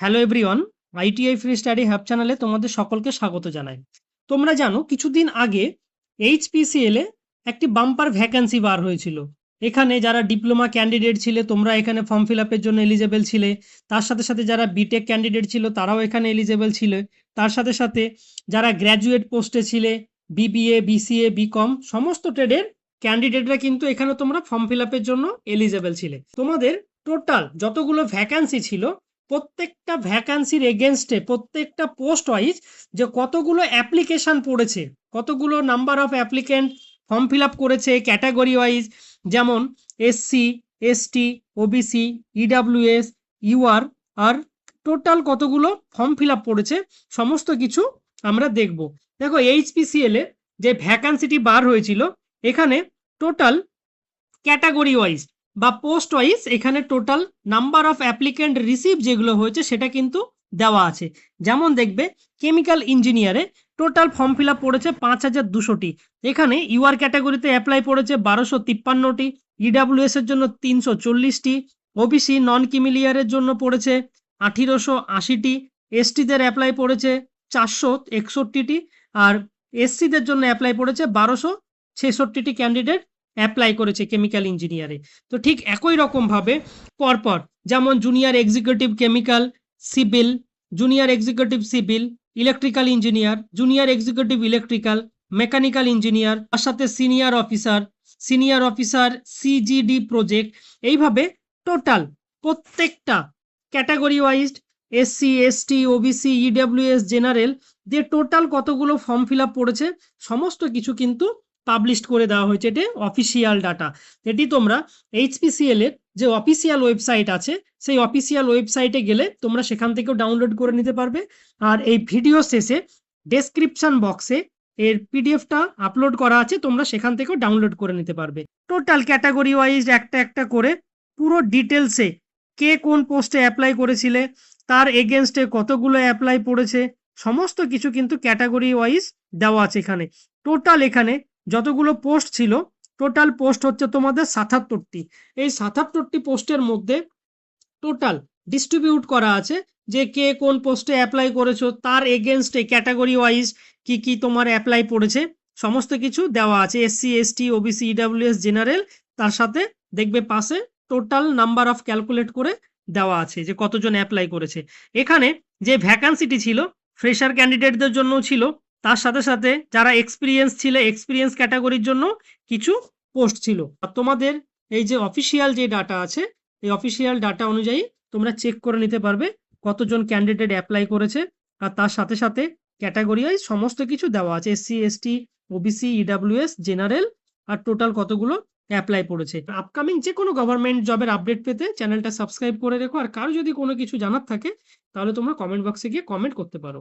Hello everyone, ITI free study have চ্যানেলে তোমাদের সকলকে স্বাগত জানাই। তোমরা জানো কিছুদিন আগে এইচপিসিএল এ একটি বাম্পার ভ্যাকেন্সি বার হয়েছিল। এখানে যারা ডিপ্লোমা ক্যান্ডিডেট ছিলে তোমরা এখানে ফর্ম ফিল আপের জন্য এলিজেবল ছিলে। তার সাথে সাথে যারা বিটেক ক্যান্ডিডেট ছিল তারাও এখানে এলিজেবল ছিল। তার সাথে সাথে যারা গ্র্যাজুয়েট পোস্টে ছিলে, বিবিএ, বিসিএ, বিকম সমস্ত ট্রেডের ক্যান্ডিডেটরা কিন্তু এখানে তোমরা ফর্ম ফিল আপের জন্য এলিজেবল ছিলে। তোমাদের টোটাল যতগুলো ভ্যাকেন্সি ছিল প্রত্যেকটা ভ্যাকান্সির এগেনস্টে প্রত্যেকটা পোস্ট ওয়াইজ যে কতগুলো অ্যাপ্লিকেশন পড়েছে, কতগুলো number of applicant form fill up করেছে ক্যাটাগরি ওয়াইজ, যেমন SC, ST, OBC, EWS, UR, আর টোটাল কতগুলো ফর্ম ফিল আপ পড়েছে সমস্ত কিছু আমরা দেখব। দেখো এইচপিসিএল এ যে ভ্যাকান্সিটি বার হয়েছিল এখানে টোটাল ক্যাটাগরি ওয়াইজ বা পোস্ট ওয়াইজ এখানে total number of applicant receive যেগুলো হয়েছে সেটা কিন্তু দেওয়া আছে। যেমন দেখবে কেমিক্যাল ইঞ্জিনিয়ারে টোটাল ফর্ম ফিল আপ পড়েছে 5200টি। এখানে ইউআর ক্যাটাগরিতে অ্যাপ্লাই পড়েছে 1253টি, ইডাব্লিউএস এর জন্য 340টি, ওবিসি নন ক্রিমিলিয়ারের জন্য পড়েছে 1880টি, এসটিদের অ্যাপ্লাই পড়েছে 461টি, আর এসসিদের জন্য অ্যাপ্লাই পড়েছে 1266টি ক্যান্ডিডেট অ্যাপ্লাই করেছে কেমিক্যাল ইঞ্জিনিয়ারে। তো ঠিক একই রকমভাবে পরপর যেমন junior executive chemical civil, junior executive civil, electrical engineer, junior executive electrical, mechanical engineer, তার সাথে সিনিয়র অফিসার সিজিডি প্রজেক্ট, এইভাবে টোটাল প্রত্যেকটা category wise SC, ST, OBC, EWS, general যে টোটাল কতগুলো ফর্ম ফিল আপ পড়েছে সমস্ত কিছু কিন্তু পাবলিশ করে দেওয়া হয়েছে। এটি অফিসিয়াল ডাটা। এটি তোমরা এইচপিসিএল এর যে অফিসিয়াল ওয়েবসাইট আছে সেই অফিসিয়াল ওয়েবসাইটে গেলে তোমরা সেখান থেকেও ডাউনলোড করে নিতে পারবে। আর এই ভিডিও শেষে ডেসক্রিপশন বক্সে এর পিডিএফটা আপলোড করা আছে, তোমরা সেখান থেকেও ডাউনলোড করে নিতে পারবে। টোটাল ক্যাটাগরি ওয়াইজ একটা একটা করে পুরো ডিটেলসে কে কোন পোস্টে অ্যাপ্লাই করেছিলে, তার এগেনস্টে কতগুলো অ্যাপ্লাই পড়েছে সমস্ত কিছু কিন্তু ক্যাটাগরি ওয়াইজ দেওয়া আছে এখানে। টোটাল এখানে যতগুলো পোস্ট ছিল টোটাল পোস্ট হচ্ছে তোমাদের 77টি। এই 77টি পোস্টের মধ্যে টোটাল ডিস্ট্রিবিউট করা আছে যে কে কোন পোস্টে অ্যাপ্লাই করেছো, তার এগেনস্টে ক্যাটাগরি ওয়াইজ কি কি তোমার অ্যাপ্লাই পড়েছে সমস্ত কিছু দেওয়া আছে। SC, ST, OBC, EWS, general, তার সাথে দেখবে পাশে টোটাল নাম্বার অফ ক্যালকুলেট করে দেওয়া আছে যে কতজন অ্যাপ্লাই করেছে। এখানে যে ভ্যাকান্সিটি ছিল ফ্রেশার ক্যান্ডিডেটদের জন্য ছিল, তার সাথে সাথে যারা এক্সপিরিয়েন্স ছিল এক্সপিরিয়েন্স ক্যাটাগরির জন্য কিছু পোস্ট ছিল। আর তোমাদের এই যে অফিসিয়াল যে ডাটা আছে এই অফিসিয়াল ডাটা অনুযায়ী তোমরা চেক করে নিতে পারবে কতজন ক্যান্ডিডেট অ্যাপ্লাই করেছে। আর তার সাথে সাথে ক্যাটাগরি ওয়াইজ সমস্ত কিছু দেওয়া আছে, SC, ST, OBC, EWS, general, আর টোটাল কতগুলো অ্যাপ্লাই পড়েছে। আপকামিং যে কোনো গভর্নমেন্ট জবের আপডেট পেতে চ্যানেলটা সাবস্ক্রাইব করে রেখো। আর কারো যদি কোনো কিছু জানার থাকে তাহলে তোমরা কমেন্ট বক্সে গিয়ে কমেন্ট করতে পারো।